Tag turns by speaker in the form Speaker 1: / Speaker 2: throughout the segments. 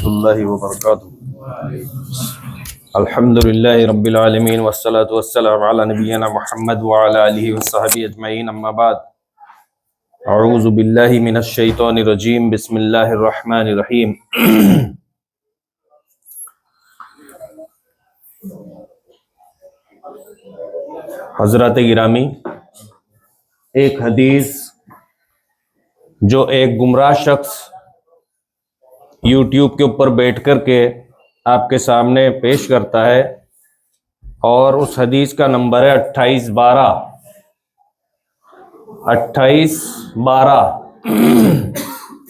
Speaker 1: الله وبركاته. الحمد لله رب العالمين والصلاة والسلام على نبينا محمد وعلى آله وصحبه أجمعين. أما بعد، أعوذ بالله من الشيطان الرجيم. بسم الله الرحمن الرحيم. حضرات گرامی، ایک حدیث جو ایک گمراہ شخص یوٹیوب کے اوپر بیٹھ کر کے آپ کے سامنے پیش کرتا ہے، اور اس حدیث کا نمبر ہے 2812.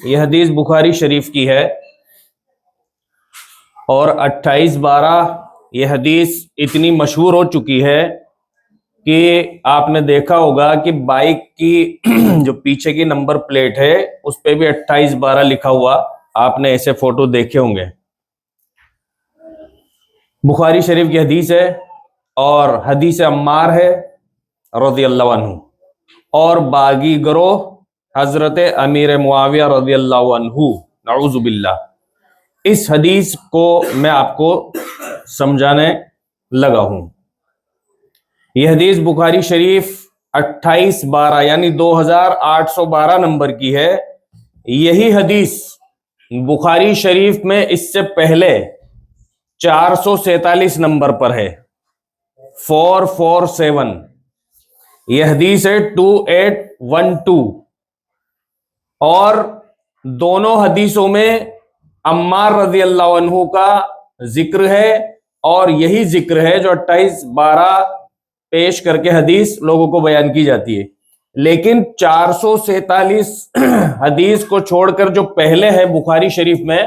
Speaker 1: یہ حدیث بخاری شریف کی ہے، اور 2812 یہ حدیث اتنی مشہور ہو چکی ہے کہ آپ نے دیکھا ہوگا کہ بائک کی جو پیچھے کی نمبر پلیٹ ہے اس پہ بھی 2812 لکھا ہوا آپ نے ایسے فوٹو دیکھے ہوں گے. بخاری شریف کی حدیث ہے، اور حدیث عمار ہے رضی اللہ عنہ، اور باغی گروہ حضرت امیر معاویہ رضی اللہ عنہ، نعوذ باللہ. اس حدیث کو میں آپ کو سمجھانے لگا ہوں. یہ حدیث بخاری شریف 2812 یعنی 2812 نمبر کی ہے. یہی حدیث بخاری شریف میں اس سے پہلے 447 نمبر پر ہے، 447. یہ حدیث ہے 2812، اور دونوں حدیثوں میں عمار رضی اللہ عنہ کا ذکر ہے، اور یہی ذکر ہے جو 2812 پیش کر کے حدیث لوگوں کو بیان کی جاتی ہے. لیکن 447 حدیث کو چھوڑ کر جو پہلے ہے بخاری شریف میں،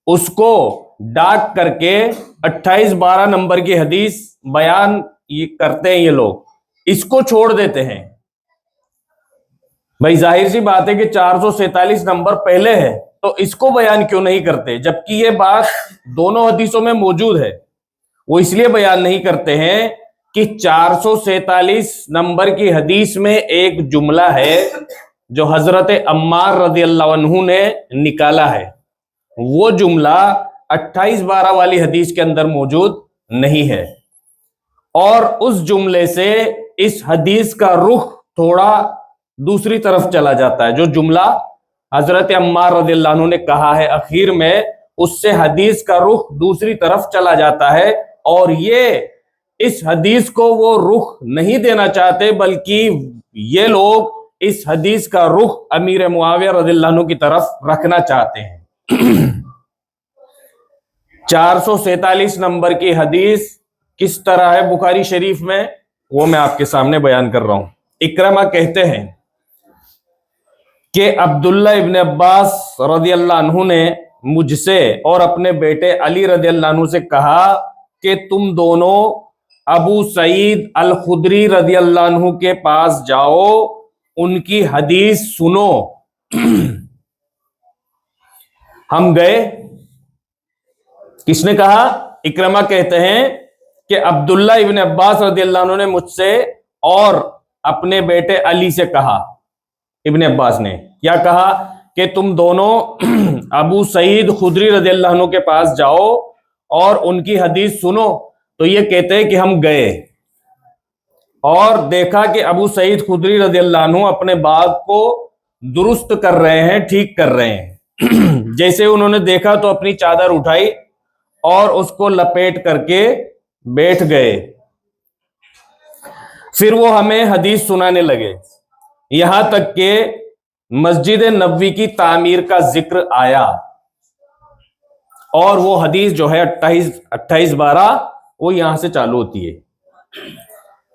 Speaker 1: اس کو ڈاک کر کے 2812 نمبر کی حدیث بیان یہ کرتے ہیں. یہ لوگ اس کو چھوڑ دیتے ہیں. بھائی ظاہر سی بات ہے کہ 447 نمبر پہلے ہے تو اس کو بیان کیوں نہیں کرتے، جبکہ یہ بات دونوں حدیثوں میں موجود ہے. وہ اس لیے بیان نہیں کرتے ہیں کہ 447 نمبر کی حدیث میں ایک جملہ ہے جو حضرت عمار رضی اللہ عنہ نے نکالا ہے. وہ جملہ 2812 والی حدیث کے اندر موجود نہیں ہے، اور اس جملے سے اس حدیث کا رخ تھوڑا دوسری طرف چلا جاتا ہے. جو جملہ حضرت عمار رضی اللہ عنہ نے کہا ہے اخیر میں، اس سے حدیث کا رخ دوسری طرف چلا جاتا ہے، اور یہ اس حدیث کو وہ رخ نہیں دینا چاہتے، بلکہ یہ لوگ اس حدیث کا رخ امیر معاویہ رضی اللہ عنہ کی طرف رکھنا چاہتے ہیں. 447 نمبر کی حدیث کس طرح ہے بخاری شریف میں، وہ میں آپ کے سامنے بیان کر رہا ہوں. اکرمہ کہتے ہیں کہ عبداللہ ابن عباس رضی اللہ عنہ نے مجھ سے اور اپنے بیٹے علی رضی اللہ عنہ سے کہا کہ تم دونوں ابو سعید الخدری رضی اللہ عنہ کے پاس جاؤ، ان کی حدیث سنو. ہم گئے. کس نے کہا؟ اکرمہ کہتے ہیں کہ عبداللہ ابن عباس رضی اللہ عنہ نے مجھ سے اور اپنے بیٹے علی سے کہا. ابن عباس نے کیا کہا کہ تم دونوں ابو سعید خدری رضی اللہ عنہ کے پاس جاؤ اور ان کی حدیث سنو. تو یہ کہتے ہیں کہ ہم گئے اور دیکھا کہ ابو سعید خدری رضی اللہ عنہ اپنے باغ کو درست کر رہے ہیں، ٹھیک کر رہے ہیں. جیسے انہوں نے دیکھا تو اپنی چادر اٹھائی اور اس کو لپیٹ کر کے بیٹھ گئے. پھر وہ ہمیں حدیث سنانے لگے، یہاں تک کہ مسجد نبوی کی تعمیر کا ذکر آیا. اور وہ حدیث جو ہے 2812 وہ یہاں سے چالو ہوتی ہے.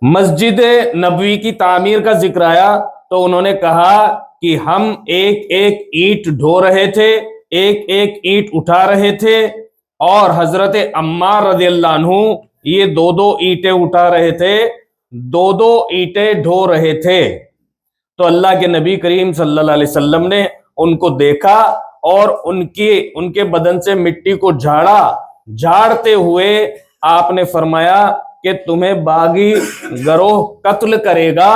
Speaker 1: مسجد نبوی کی تعمیر کا ذکر آیا تو انہوں نے کہا کہ ہم ایک ایک اینٹ ڈھو رہے تھے، ایک ایک اینٹ اٹھا رہے تھے، اور حضرت عمار رضی اللہ عنہ یہ دو دو اینٹیں اٹھا رہے تھے، دو دو اینٹیں ڈھو رہے تھے. تو اللہ کے نبی کریم صلی اللہ علیہ وسلم نے ان کو دیکھا اور ان کے بدن سے مٹی کو جھاڑا. جھاڑتے ہوئے آپ نے فرمایا کہ تمہیں باغی گروہ قتل کرے گا،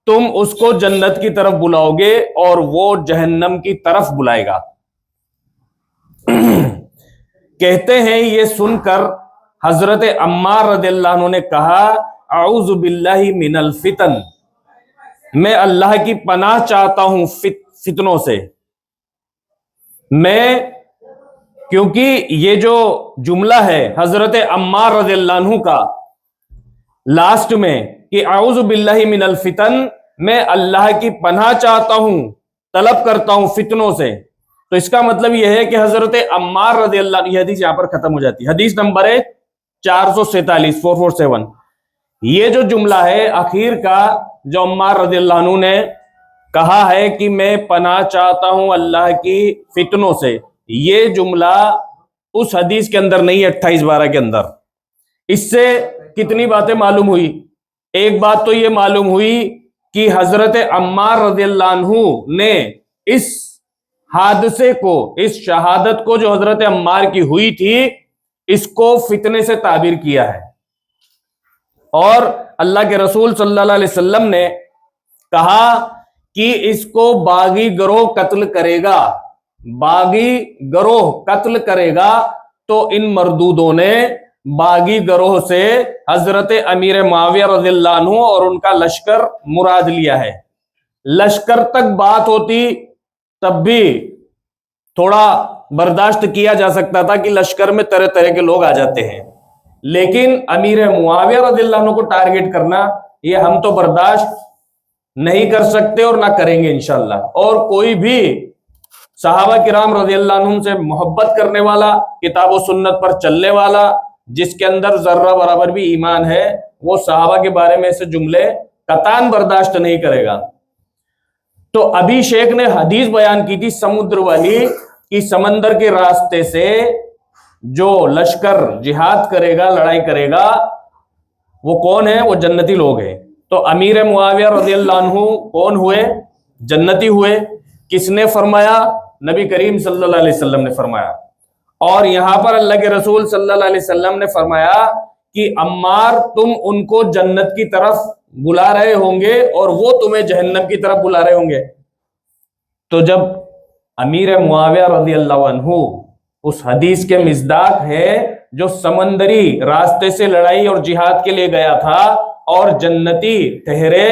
Speaker 1: تم اس کو جنت کی طرف بلاؤ گے اور وہ جہنم کی طرف بلائے گا. کہتے ہیں یہ سن کر حضرت عمار رضی اللہ عنہ نے کہا اعوذ باللہ من الفتن، میں اللہ کی پناہ چاہتا ہوں فتنوں سے۔ میں کیونکہ یہ جو جملہ ہے حضرت عمار رضی اللہ عنہ کا لاسٹ میں کہ اعوذ باللہ من الفتن، میں اللہ کی پناہ چاہتا ہوں، طلب کرتا ہوں فتنوں سے، تو اس کا مطلب یہ ہے کہ حضرت عمار رضی اللہ عنہ، یہ حدیث یہاں پر ختم ہو جاتی ہے۔ حدیث نمبر ہے 447 447۔ یہ جو جملہ ہے اخیر کا جو عمار رضی اللہ عنہ نے کہا ہے کہ میں پناہ چاہتا ہوں اللہ کی فتنوں سے، یہ جملہ اس حدیث کے اندر نہیں ہے 28-12 کے اندر۔ اس سے کتنی باتیں معلوم ہوئی؟ ایک بات تو یہ معلوم ہوئی کہ حضرت عمار رضی اللہ عنہ نے اس حادثے کو، اس شہادت کو جو حضرت عمار کی ہوئی تھی، اس کو فتنے سے تعبیر کیا ہے۔ اور اللہ کے رسول صلی اللہ علیہ وسلم نے کہا کہ اس کو باغی گروہ قتل کرے گا، باغی گروہ قتل کرے گا، تو ان مردودوں نے باغی گروہ سے حضرت امیر معاویہ رضی اللہ عنہ اور ان کا لشکر مراد لیا ہے۔ لشکر تک بات ہوتی تب بھی تھوڑا برداشت کیا جا سکتا تھا کہ لشکر میں طرح طرح کے لوگ آ جاتے ہیں، لیکن امیر معاویہ رضی اللہ عنہ کو ٹارگٹ کرنا یہ ہم تو برداشت نہیں کر سکتے اور نہ کریں گے انشاءاللہ۔ اور کوئی بھی صحابہ کرام رضی اللہ عنہ سے محبت کرنے والا، کتاب و سنت پر چلنے والا، جس کے اندر ذرہ برابر بھی ایمان ہے، وہ صحابہ کے بارے میں ایسے جملے قطعاً برداشت نہیں کرے گا۔ تو ابھی شیخ نے حدیث بیان کی تھی سمندر والی، کہ سمندر کے راستے سے جو لشکر جہاد کرے گا، لڑائی کرے گا، وہ کون ہے؟ وہ جنتی لوگ ہیں۔ تو امیر معاویہ رضی اللہ عنہ کون ہوئے؟ جنتی ہوئے۔ کس نے فرمایا؟ نبی کریم صلی اللہ علیہ وسلم نے فرمایا۔ اور یہاں پر اللہ کے رسول صلی اللہ علیہ وسلم نے فرمایا کہ عمار تم ان کو جنت کی طرف بلا رہے ہوں گے اور وہ تمہیں جہنم کی طرف بلا رہے ہوں گے۔ تو جب امیر معاویہ رضی اللہ عنہ اس حدیث کے مصداق ہے جو سمندری راستے سے لڑائی اور جہاد کے لیے گیا تھا اور جنتی ٹھہرے،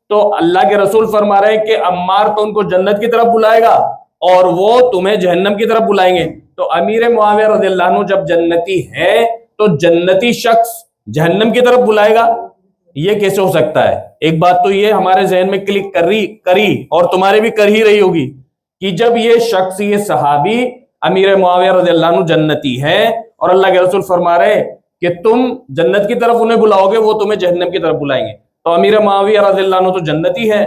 Speaker 1: تو اللہ کے رسول فرما رہے ہیں کہ عمار تو ان کو جنت کی طرف بلائے گا اور وہ تمہیں جہنم کی طرف بلائیں گے۔ تو امیر معاویہ رضی اللہ عنہ جب جنتی ہے تو جنتی شخص جہنم کی طرف بلائے گا؟ یہ کیسے ہو سکتا ہے؟ ایک بات تو یہ ہمارے ذہن میں کلک کری اور تمہارے بھی کر ہی رہی ہوگی کہ جب یہ شخص، یہ صحابی امیر معاویہ رضی اللہ عنہ جنتی ہے اور اللہ کے رسول فرما رہے کہ تم جنت کی طرف انہیں بلاؤ گے، وہ تمہیں جہنم کی طرف بلائیں گے، تو امیر معاویہ رضی اللہ عنہ تو جنتی ہے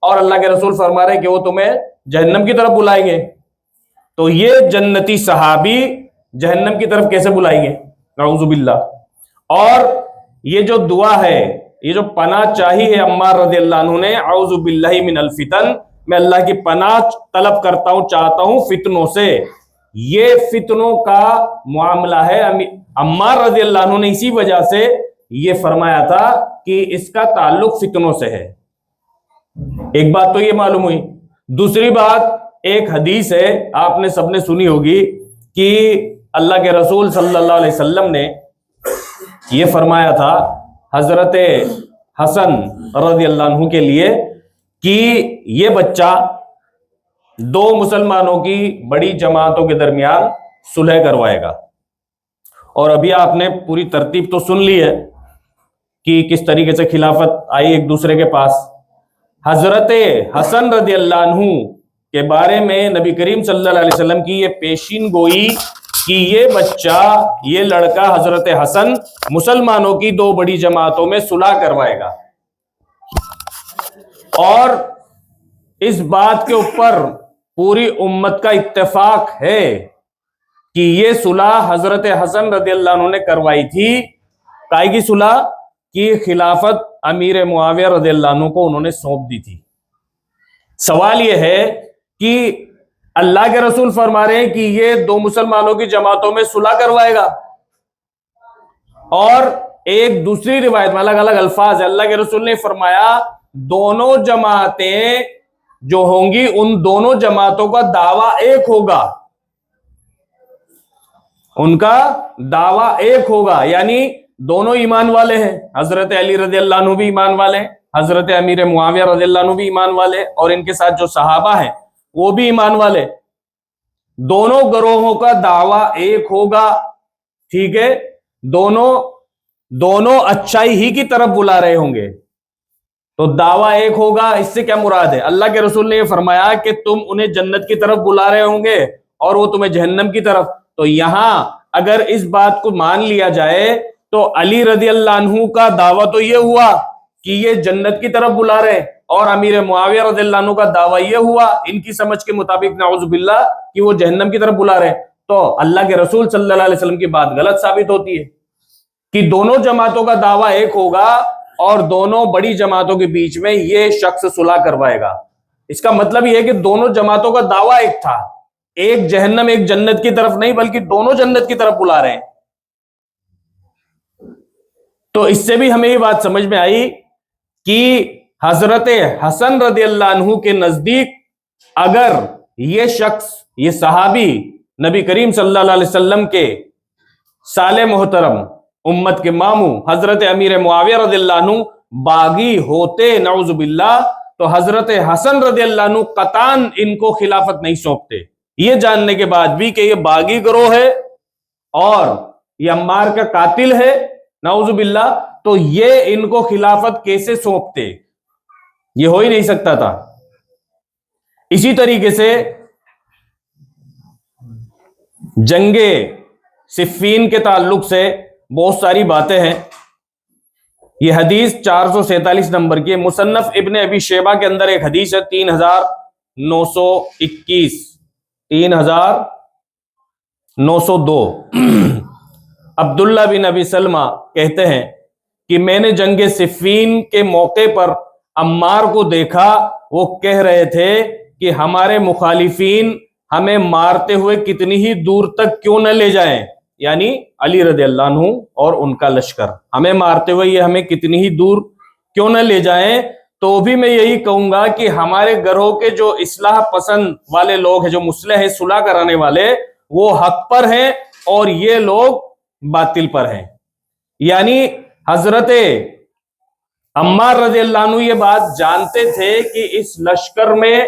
Speaker 1: اور اللہ کے رسول فرما رہے کہ وہ تمہیں جہنم کی طرف بلائیں گے، تو یہ جنتی صحابی جہنم کی طرف کیسے بلائیں گے؟ نعوذ باللہ۔ اور یہ جو دعا ہے، یہ جو پناہ چاہی ہے عمار رضی اللہ عنہ نے، اعوذ باللہ من الفتن، میں اللہ کی پناہ طلب کرتا ہوں، چاہتا ہوں فتنوں سے، یہ فتنوں کا معاملہ ہے۔ عمار رضی اللہ عنہ نے اسی وجہ سے یہ فرمایا تھا کہ اس کا تعلق فتنوں سے ہے۔ ایک بات تو یہ معلوم ہوئی۔ دوسری بات، ایک حدیث ہے آپ نے سب نے سنی ہوگی کہ اللہ کے رسول صلی اللہ علیہ وسلم نے یہ فرمایا تھا حضرت حسن رضی اللہ عنہ کے لیے کہ یہ بچہ دو مسلمانوں کی بڑی جماعتوں کے درمیان صلح کروائے گا۔ اور ابھی آپ نے پوری ترتیب تو سن لی ہے کہ کس طریقے سے خلافت آئی ایک دوسرے کے پاس۔ حضرت حسن رضی اللہ عنہ کے بارے میں نبی کریم صلی اللہ علیہ وسلم کی یہ پیشین گوئی کہ یہ بچہ، یہ لڑکا حضرت حسن مسلمانوں کی دو بڑی جماعتوں میں صلح کروائے گا، اور اس بات کے اوپر پوری امت کا اتفاق ہے کہ یہ صلح حضرت حسن رضی اللہ عنہ نے کروائی تھی۔ کائے کی صلح؟ کہ خلافت امیر معاویہ رضی اللہ عنہ کو انہوں نے سونپ دی تھی۔ سوال یہ ہے کہ اللہ کے رسول فرما رہے ہیں کہ یہ دو مسلمانوں کی جماعتوں میں صلح کروائے گا، اور ایک دوسری روایت میں الگ الگ الفاظ ہے، اللہ کے رسول نے فرمایا دونوں جماعتیں جو ہوں گی ان دونوں جماعتوں کا دعویٰ ایک ہوگا، ان کا دعویٰ ایک ہوگا، یعنی دونوں ایمان والے ہیں، حضرت علی رضی اللہ عنہ بھی ایمان والے ہیں، حضرت امیر معاویہ رضی اللہ عنہ بھی ایمان والے، اور ان کے ساتھ جو صحابہ ہیں وہ بھی ایمان والے، دونوں گروہوں کا دعویٰ ایک ہوگا، ٹھیک ہے، دونوں اچھائی ہی کی طرف بلا رہے ہوں گے، تو دعویٰ ایک ہوگا۔ اس سے کیا مراد ہے؟ اللہ کے رسول نے یہ فرمایا کہ تم انہیں جنت کی طرف بلا رہے ہوں گے اور وہ تمہیں جہنم کی طرف، تو یہاں اگر اس بات کو مان لیا جائے تو علی رضی اللہ عنہ کا دعویٰ تو یہ ہوا کہ یہ جنت کی طرف بلا رہے، اور امیر معاویہ رضی اللہ عنہ کا دعویٰ یہ ہوا ان کی سمجھ کے مطابق نعوذ باللہ کہ وہ جہنم کی طرف بلا رہے، تو اللہ کے رسول صلی اللہ علیہ وسلم کی بات غلط ثابت ہوتی ہے کہ دونوں جماعتوں کا دعویٰ ایک ہوگا اور دونوں بڑی جماعتوں کے بیچ میں یہ شخص صلح کروائے گا۔ اس کا مطلب یہ ہے کہ دونوں جماعتوں کا دعویٰ ایک تھا، ایک جہنم ایک جنت کی طرف نہیں، بلکہ دونوں جنت کی طرف بلا رہے ہیں۔ تو اس سے بھی ہمیں یہ بات سمجھ میں آئی کہ حضرت حسن رضی اللہ عنہ کے نزدیک اگر یہ شخص، یہ صحابی نبی کریم صلی اللہ علیہ وسلم کے سالے محترم، امت کے ماموں حضرت امیر معاویہ رضی اللہ عنہ باغی ہوتے نعوذ باللہ، تو حضرت حسن رضی اللہ عنہ قطعاً ان کو خلافت نہیں سونپتے، یہ جاننے کے بعد بھی کہ یہ باغی گروہ ہے اور یہ عمار کا قاتل ہے نعوذ باللہ، تو یہ ان کو خلافت کیسے سونپتے؟ یہ ہو ہی نہیں سکتا تھا۔ اسی طریقے سے جنگ صفین کے تعلق سے بہت ساری باتیں ہیں۔ یہ حدیث 447 نمبر کی ہے، مصنف ابن ابی شیبہ کے اندر ایک حدیث ہے 3921 3902۔ عبداللہ بن ابی سلمہ کہتے ہیں کہ میں نے جنگ صفین کے موقع پر عمار کو دیکھا، وہ کہہ رہے تھے کہ ہمارے مخالفین ہمیں مارتے ہوئے کتنی ہی دور تک کیوں نہ لے جائیں، یعنی علی رضی اللہ عنہ اور ان کا لشکر ہمیں مارتے ہوئے یہ ہمیں کتنی ہی دور کیوں نہ لے جائیں، تو بھی میں یہی کہوں گا کہ ہمارے گروہ کے جو اصلاح پسند والے لوگ ہیں، جو مصلح ہے، صلح کرانے والے، وہ حق پر ہیں اور یہ لوگ باطل پر ہیں۔ یعنی حضرت عمار رضی اللہ عنہ یہ بات جانتے تھے کہ اس لشکر میں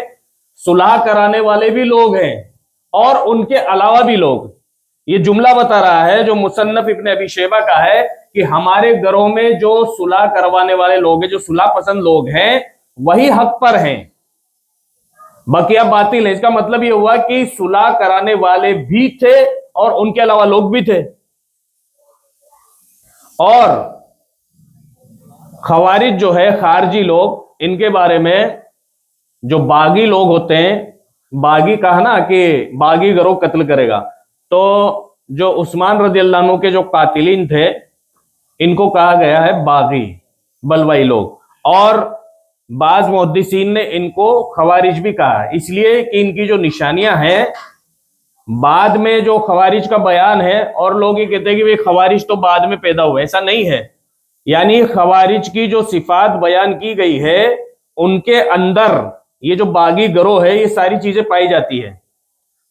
Speaker 1: صلح کرانے والے بھی لوگ ہیں اور ان کے علاوہ بھی لوگ۔ یہ جملہ بتا رہا ہے جو مصنف ابن ابی شیبہ کا ہے کہ ہمارے گھروں میں جو صلح کروانے والے لوگ ہیں، جو صلح پسند لوگ ہیں، وہی حق پر ہیں، بقیہ باطل ہیں۔ اس کا مطلب یہ ہوا کہ صلح کرانے والے بھی تھے اور ان کے علاوہ لوگ بھی تھے۔ اور خوارج جو ہے، خارجی لوگ، ان کے بارے میں جو باغی لوگ ہوتے ہیں، باغی کہا نا کہ باغی گروہ قتل کرے گا، تو جو عثمان رضی اللہ عنہ کے جو قاتلین تھے ان کو کہا گیا ہے باغی، بلوائی لوگ، اور بعض محدثین نے ان کو خوارج بھی کہا ہے، اس لیے کہ ان کی جو نشانیاں ہیں، بعد میں جو خوارج کا بیان ہے اور لوگ یہ کہتے ہیں کہ خوارج تو بعد میں پیدا ہوئے، ایسا نہیں ہے۔ یعنی خوارج کی جو صفات بیان کی گئی ہے ان کے اندر یہ جو باغی گروہ ہے یہ ساری چیزیں پائی جاتی ہے۔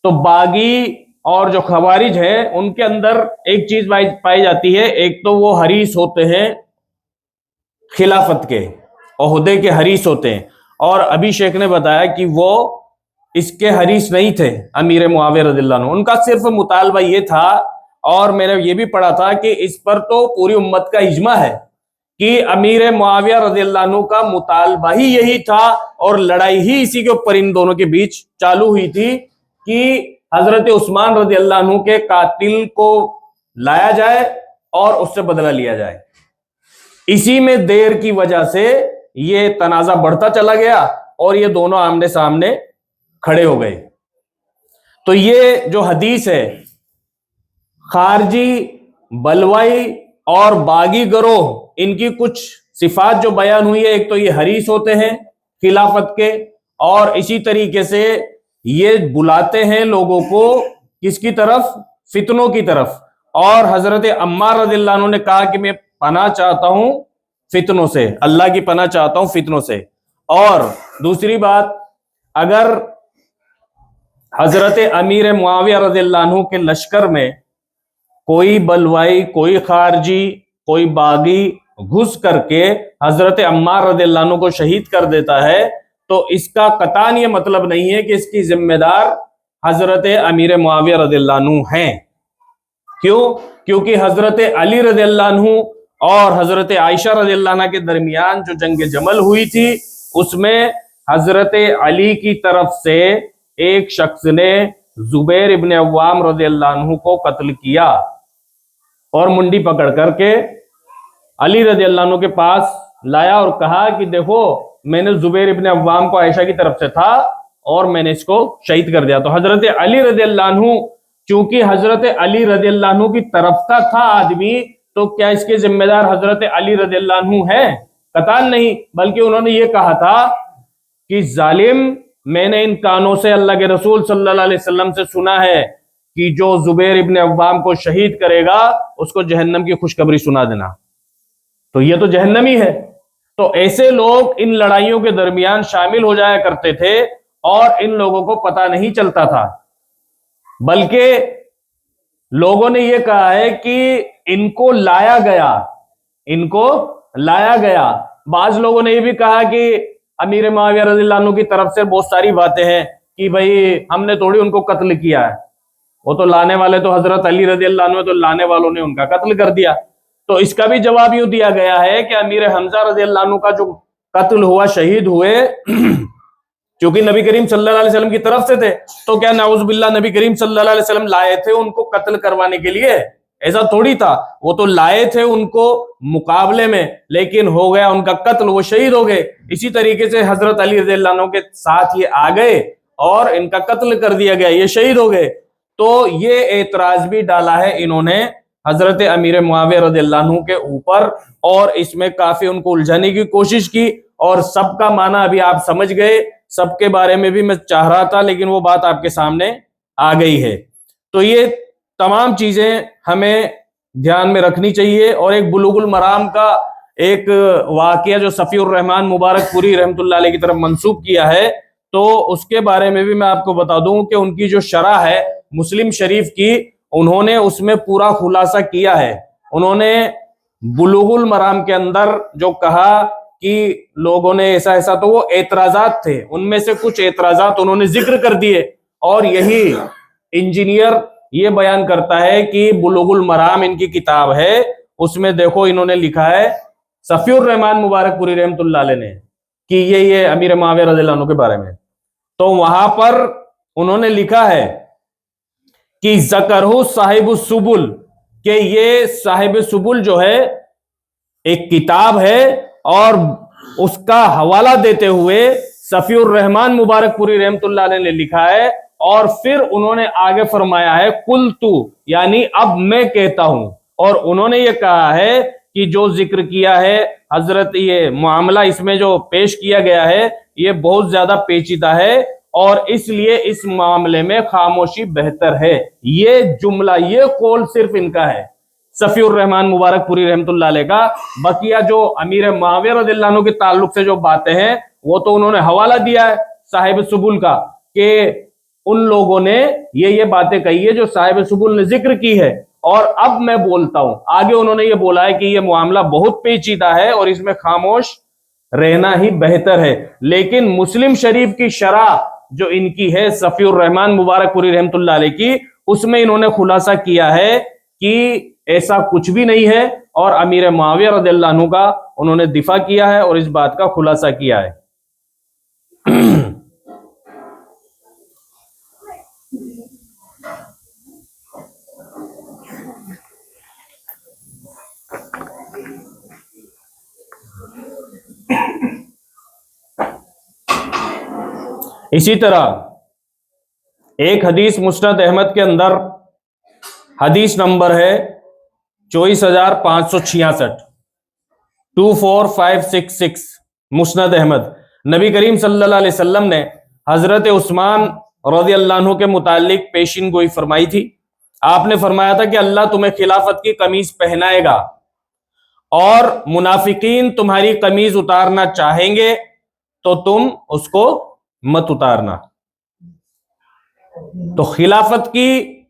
Speaker 1: تو باغی اور جو خوارج ہے ان کے اندر ایک چیز پائی جاتی ہے، ایک تو وہ حریص ہوتے ہیں خلافت کے، عہدے کے حریص ہوتے ہیں، اور ابھی شیخ نے بتایا کہ وہ اس کے حریص نہیں تھے امیر معاویہ رضی اللہ عنہ، ان کا صرف مطالبہ یہ تھا، اور میں نے یہ بھی پڑھا تھا کہ اس پر تو پوری امت کا اجماع ہے کہ امیر معاویہ رضی اللہ عنہ کا مطالبہ ہی یہی تھا، اور لڑائی ہی اسی کے اوپر ان دونوں کے بیچ چالو ہوئی تھی کہ حضرت عثمان رضی اللہ عنہ کے قاتل کو لایا جائے اور اس سے بدلہ لیا جائے۔ اسی میں دیر کی وجہ سے یہ تنازع بڑھتا چلا گیا اور یہ دونوں آمنے سامنے کھڑے ہو گئے۔ تو یہ جو حدیث ہے، خارجی، بلوائی اور باغی گروہ، ان کی کچھ صفات جو بیان ہوئی ہے، ایک تو یہ حریص ہوتے ہیں خلافت کے، اور اسی طریقے سے یہ بلاتے ہیں لوگوں کو کس کی طرف؟ فتنوں کی طرف، اور حضرت عمار رضی اللہ عنہ نے کہا کہ میں پناہ چاہتا ہوں فتنوں سے، اللہ کی پناہ چاہتا ہوں فتنوں سے۔ اور دوسری بات، اگر حضرت امیر معاویہ رضی اللہ عنہ کے لشکر میں کوئی بلوائی، کوئی خارجی، کوئی باغی گھس کر کے حضرت عمار رضی اللہ عنہ کو شہید کر دیتا ہے تو اس کا قطعاً یہ مطلب نہیں ہے کہ اس کی ذمہ دار حضرت امیر معاویہ رضی اللہ عنہ ہیں۔ کیوں؟ کیونکہ حضرت علی رضی اللہ عنہ اور حضرت عائشہ رضی اللہ عنہ کے درمیان جو جنگ جمل ہوئی تھی اس میں حضرت علی کی طرف سے ایک شخص نے زبیر ابن عوام رضی اللہ عنہ کو قتل کیا اور منڈی پکڑ کر کے علی رضی اللہ عنہ کے پاس لایا اور کہا کہ دیکھو میں نے زبیر ابن عوام کو عائشہ کی طرف سے تھا اور میں نے اس کو شہید کر دیا۔ تو حضرت علی رضی اللہ عنہ چونکہ حضرت علی رضی اللہ عنہ کی طرف کا تھا آدمی، تو کیا اس کے ذمہ دار حضرت علی رضی اللہ عنہ ہے؟ قطعاً نہیں، بلکہ انہوں نے یہ کہا تھا کہ ظالم، میں نے ان کانوں سے اللہ کے رسول صلی اللہ علیہ وسلم سے سنا ہے کہ جو زبیر ابن عوام کو شہید کرے گا اس کو جہنم کی خوشخبری سنا دینا، تو یہ تو جہنمی ہے۔ تو ایسے لوگ ان لڑائیوں کے درمیان شامل ہو جایا کرتے تھے اور ان لوگوں کو پتہ نہیں چلتا تھا، بلکہ لوگوں نے یہ کہا ہے کہ ان کو لایا گیا۔ بعض لوگوں نے یہ بھی کہا کہ امیر معاویہ رضی اللہ عنہ کی طرف سے بہت ساری باتیں ہیں کہ بھئی ہم نے تھوڑی ان کو قتل کیا ہے، وہ تو لانے والے تو حضرت علی رضی اللہ عنہ، تو لانے والوں نے ان کا قتل کر دیا۔ تو اس کا بھی جواب یوں دیا گیا ہے کہ امیر حمزہ رضی اللہ عنہ کا جو قتل ہوا، شہید ہوئے، چونکہ نبی کریم صلی اللہ علیہ وسلم کی طرف سے تھے، تو کیا نعوذ باللہ نبی کریم صلی اللہ علیہ وسلم لائے تھے ان کو قتل کروانے کے لیے؟ ایسا تھوڑی تھا، وہ تو لائے تھے ان کو مقابلے میں، لیکن ہو گیا ان کا قتل، وہ شہید ہو گئے۔ اسی طریقے سے حضرت علی رضی اللہ عنہ کے ساتھ یہ آ گئے اور ان کا قتل کر دیا گیا، یہ شہید ہو گئے۔ تو یہ اعتراض بھی ڈالا ہے انہوں نے حضرت امیر معاویہ رضی اللہ عنہ کے اوپر، اور اس میں کافی ان کو الجھانے کی کوشش کی، اور سب کا معنی ابھی آپ سمجھ گئے، سب کے بارے میں بھی میں چاہ رہا تھا لیکن وہ بات آپ کے سامنے آ گئی ہے۔ تو یہ تمام چیزیں ہمیں دھیان میں رکھنی چاہیے۔ اور ایک بلوغ المرام کا ایک واقعہ جو صفی الرحمان مبارک پوری رحمۃ اللہ علیہ کی طرف منسوب کیا ہے، تو اس کے بارے میں بھی میں آپ کو بتا دوں کہ ان کی جو شرح ہے مسلم شریف کی، انہوں نے اس میں پورا خلاصہ کیا ہے۔ انہوں نے بلوغ المرام کے اندر جو کہا کہ لوگوں نے ایسا ایسا، تو وہ اعتراضات تھے، ان میں سے کچھ اعتراضات انہوں نے ذکر کر دیے، اور یہی انجینئر یہ بیان کرتا ہے کہ بلوغ المرام ان کی کتاب ہے، اس میں دیکھو انہوں نے لکھا ہے صفی الرحمان مبارک پوری رحمۃ اللہ علیہ نے کہ یہ امیر معاویہ رضی اللہ عنہ کے بارے میں، تو وہاں پر انہوں نے لکھا ہے کہ ذکرہ صاحب السبل، کہ یہ صاحب سبل جو ہے ایک کتاب ہے، اور اس کا حوالہ دیتے ہوئے صفی الرحمان مبارک پوری رحمۃ اللہ علیہ نے لکھا ہے، اور پھر انہوں نے آگے فرمایا ہے قلت، یعنی اب میں کہتا ہوں، اور انہوں نے یہ کہا ہے کہ جو ذکر کیا ہے حضرت، یہ معاملہ اس میں جو پیش کیا گیا ہے یہ بہت زیادہ پیچیدہ ہے، اور اس لیے اس معاملے میں خاموشی بہتر ہے۔ یہ جملہ، یہ قول صرف ان کا ہے، صفی الرحمان مبارک پوری رحمۃ اللہ علیہ کا۔ بقیہ جو امیر معاویہ رضی اللہ عنہ کے تعلق سے جو باتیں ہیں وہ تو انہوں نے حوالہ دیا ہے صاحب سبل کا، کہ ان لوگوں نے یہ باتیں کہی ہے جو صاحب سبل نے ذکر کی ہے، اور اب میں بولتا ہوں۔ آگے انہوں نے یہ بولا ہے کہ یہ معاملہ بہت پیچیدہ ہے اور اس میں خاموش رہنا ہی بہتر ہے، لیکن مسلم شریف کی شرح جو ان کی ہے صفی الرحمان مبارک پوری رحمۃ اللہ علیہ کی، اس میں انہوں نے خلاصہ کیا ہے کہ ایسا کچھ بھی نہیں ہے، اور امیر معاویہ رضی اللہ عنہ کا انہوں نے دفاع کیا ہے اور اس بات کا خلاصہ کیا ہے۔ اسی طرح ایک حدیث مسند احمد کے اندر حدیث نمبر ہے 24,566 24566 مسند احمد، نبی کریم صلی اللہ علیہ وسلم نے حضرت عثمان رضی اللہ عنہ کے متعلق پیشین گوئی فرمائی تھی۔ آپ نے فرمایا تھا کہ اللہ تمہیں خلافت کی قمیض پہنائے گا، اور منافقین تمہاری قمیض اتارنا چاہیں گے تو تم اس کو مت اتارنا۔ تو خلافت کی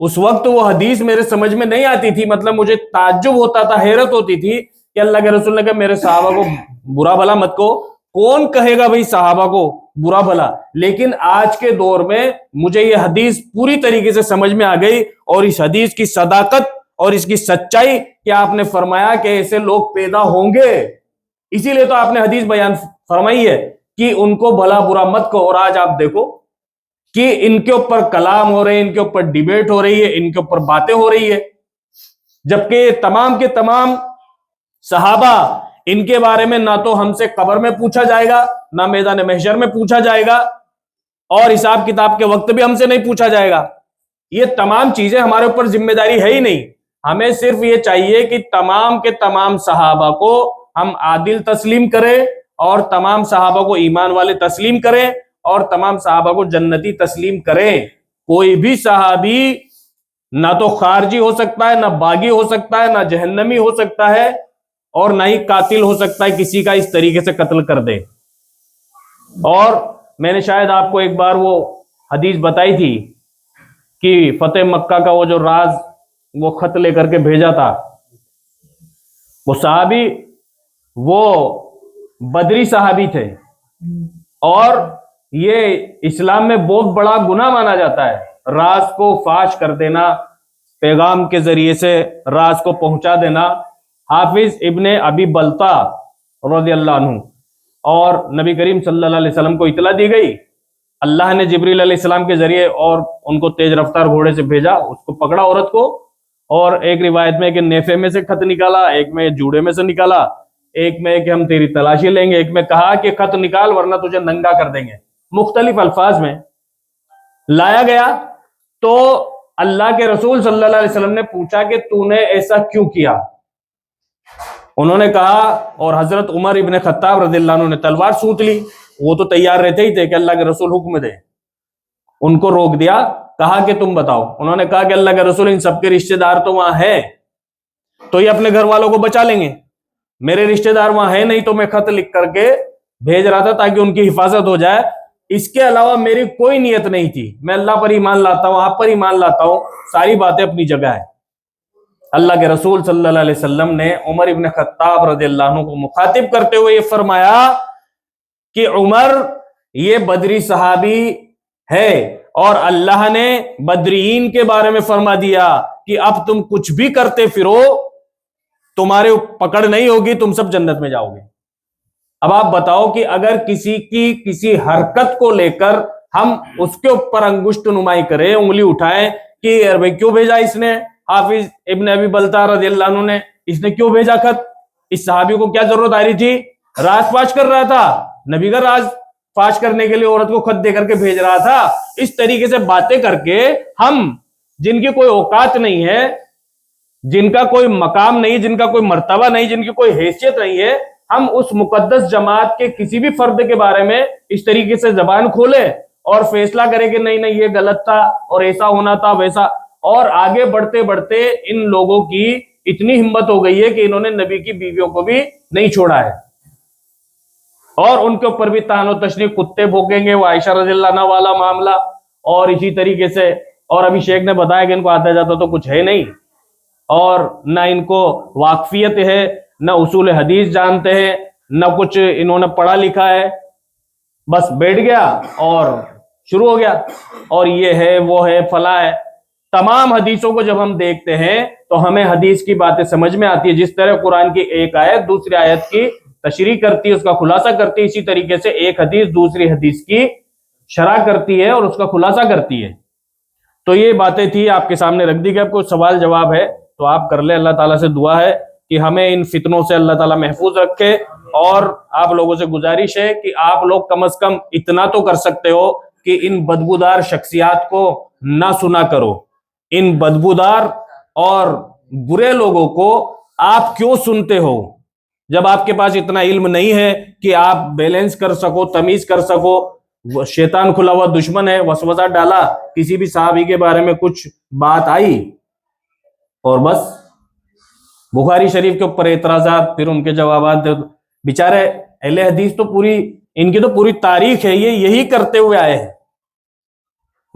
Speaker 1: اس وقت وہ حدیث میرے سمجھ میں نہیں آتی تھی، مطلب مجھے تعجب ہوتا تھا، حیرت ہوتی تھی کہ اللہ کے رسول نے کہا میرے صحابہ کو برا بھلا مت کو، کون کہے گا بھائی صحابہ کو برا بھلا؟ لیکن آج کے دور میں مجھے یہ حدیث پوری طریقے سے سمجھ میں آ گئی، اور اس حدیث کی صداقت اور اس کی سچائی کہ آپ نے فرمایا کہ ایسے لوگ پیدا ہوں گے، اسی لیے تو آپ نے حدیث بیان فرمائی ہے کہ ان کو بھلا برا مت کو۔ اور آج آپ دیکھو کہ ان کے اوپر کلام ہو رہے ہیں، ان کے اوپر ڈیبیٹ ہو رہی ہے، ان کے اوپر باتیں ہو رہی ہے، جبکہ تمام کے تمام صحابہ، ان کے بارے میں نہ تو ہم سے قبر میں پوچھا جائے گا، نہ میدان محشر میں پوچھا جائے گا، اور حساب کتاب کے وقت بھی ہم سے نہیں پوچھا جائے گا۔ یہ تمام چیزیں ہمارے اوپر ذمہ داری ہے ہی نہیں، ہمیں صرف یہ چاہیے کہ تمام کے تمام صحابہ کو ہم عادل تسلیم کریں، اور تمام صحابہ کو ایمان والے تسلیم کریں، اور تمام صحابہ کو جنتی تسلیم کریں۔ کوئی بھی صحابی نہ تو خارجی ہو سکتا ہے، نہ باغی ہو سکتا ہے، نہ جہنمی ہو سکتا ہے، اور نہ ہی قاتل ہو سکتا ہے کسی کا اس طریقے سے قتل کر دے۔ اور میں نے شاید آپ کو ایک بار وہ حدیث بتائی تھی کہ فتح مکہ کا وہ جو راز، وہ خط لے کر کے بھیجا تھا، وہ صحابی وہ بدری صحابی تھے، اور یہ اسلام میں بہت بڑا گناہ مانا جاتا ہے، راز کو فاش کر دینا، پیغام کے ذریعے سے راز کو پہنچا دینا۔ حافظ ابن ابی بلتا رضی اللہ عنہ اور نبی کریم صلی اللہ علیہ وسلم کو اطلاع دی گئی، اللہ نے جبریل علیہ السلام کے ذریعے اور ان کو تیز رفتار گھوڑے سے بھیجا، اس کو پکڑا عورت کو، اور ایک روایت میں کہ نیفے میں سے خط نکالا، ایک میں جوڑے میں سے نکالا، ایک میں کہ ہم تیری تلاشی لیں گے، ایک میں کہا کہ خط نکال ورنہ تجھے ننگا کر دیں گے، مختلف الفاظ میں لایا گیا۔ تو اللہ کے رسول صلی اللہ علیہ وسلم نے پوچھا کہ تو نے ایسا کیوں کیا؟ انہوں نے کہا، اور حضرت عمر ابن خطاب رضی اللہ عنہ نے تلوار سوٹ لی، وہ تو تیار رہتے ہی تھے کہ اللہ کے رسول حکم دے، ان کو روک دیا، کہا کہ تم بتاؤ۔ انہوں نے کہا کہ اللہ کے رسول ان سب کے رشتہ دار تو وہاں ہیں، تو یہ اپنے گھر والوں کو بچا لیں گے، میرے رشتہ دار وہاں ہیں نہیں، تو میں خط لکھ کر کے بھیج رہا تھا تاکہ ان کی حفاظت ہو جائے، اس کے علاوہ میری کوئی نیت نہیں تھی، میں اللہ پر ایمان لاتا ہوں، آپ پر ایمان لاتا ہوں، ساری باتیں اپنی جگہ ہے۔ اللہ کے رسول صلی اللہ علیہ وسلم نے عمر ابن خطاب رضی اللہ عنہ کو مخاطب کرتے ہوئے یہ فرمایا کہ عمر یہ بدری صحابی ہے، اور اللہ نے بدرین کے بارے میں فرما دیا کہ اب تم کچھ بھی کرتے پھرو تمہارے پکڑ نہیں ہوگی، تم سب جنت میں جاؤ گے۔ اب آپ بتاؤ کہ اگر کسی کی کسی حرکت کو لے کر ہم اس کے اوپر انگشت نمائی کریں، انگلی اٹھائیں کہ یار بھائی کیوں بھیجا اس نے، حافظ ابن ابی بلتا رضی اللہ عنہ نے، اس نے کیوں بھیجا خط، اس صحابی کو کیا ضرورت آ رہی تھی؟ راز فاش کر رہا تھا، نبی کا راز فاش کرنے کے لیے عورت کو خط دے کر کے بھیج رہا تھا۔ اس طریقے سے باتیں کر کے ہم، جن کی کوئی اوقات نہیں ہے، جن کا کوئی مقام نہیں، جن کا کوئی مرتبہ نہیں، جن کی کوئی حیثیت نہیں ہے، ہم اس مقدس جماعت کے کسی بھی فرد کے بارے میں اس طریقے سے زبان کھولے اور فیصلہ کرے کہ نہیں نہیں یہ غلط تھا اور ایسا ہونا تھا ویسا، اور آگے بڑھتے بڑھتے ان لوگوں کی اتنی ہمت ہو گئی ہے کہ انہوں نے نبی کی بیویوں کو بھی نہیں چھوڑا ہے، اور ان کے اوپر بھی طعن و تشنیع، کتے بھونکیں گے، وہ عائشہ رضی اللہ عنہ والا معاملہ، اور اسی طریقے سے، اور ابھی شیخ نے بتایا کہ ان کو آتا جاتا تو کچھ ہے نہیں، اور نہ ان کو واقفیت ہے، نہ اصول حدیث جانتے ہیں، نہ کچھ انہوں نے پڑھا لکھا ہے، بس بیٹھ گیا اور شروع ہو گیا، اور یہ ہے وہ ہے فلاں ہے۔ تمام حدیثوں کو جب ہم دیکھتے ہیں تو ہمیں حدیث کی باتیں سمجھ میں آتی ہے، جس طرح قرآن کی ایک آیت دوسری آیت کی تشریح کرتی ہے، اس کا خلاصہ کرتی ہے، اسی طریقے سے ایک حدیث دوسری حدیث کی شرح کرتی ہے اور اس کا خلاصہ کرتی ہے۔ تو یہ باتیں تھی آپ کے سامنے رکھ دی گئی، آپ کو سوال جواب ہے تو آپ کر لیں۔ اللہ تعالیٰ سے دعا ہے کہ ہمیں ان فتنوں سے اللہ تعالیٰ محفوظ رکھے، اور آپ لوگوں سے گزارش ہے کہ آپ لوگ کم از کم اتنا تو کر سکتے ہو کہ ان بدبودار شخصیات کو نہ سنا کرو، ان بدبودار اور برے لوگوں کو آپ کیوں سنتے ہو جب آپ کے پاس اتنا علم نہیں ہے کہ آپ بیلنس کر سکو، تمیز کر سکو۔ شیطان کھلا ہوا دشمن ہے، وسوسہ ڈالا، کسی بھی صحابی کے بارے میں کچھ بات آئی اور بس بخاری شریف کے اوپر اعتراضات، پھر ان کے جوابات۔ بیچارے اہل حدیث تو پوری، ان کی تو پوری تاریخ ہے، یہ یہی کرتے ہوئے آئے ہیں،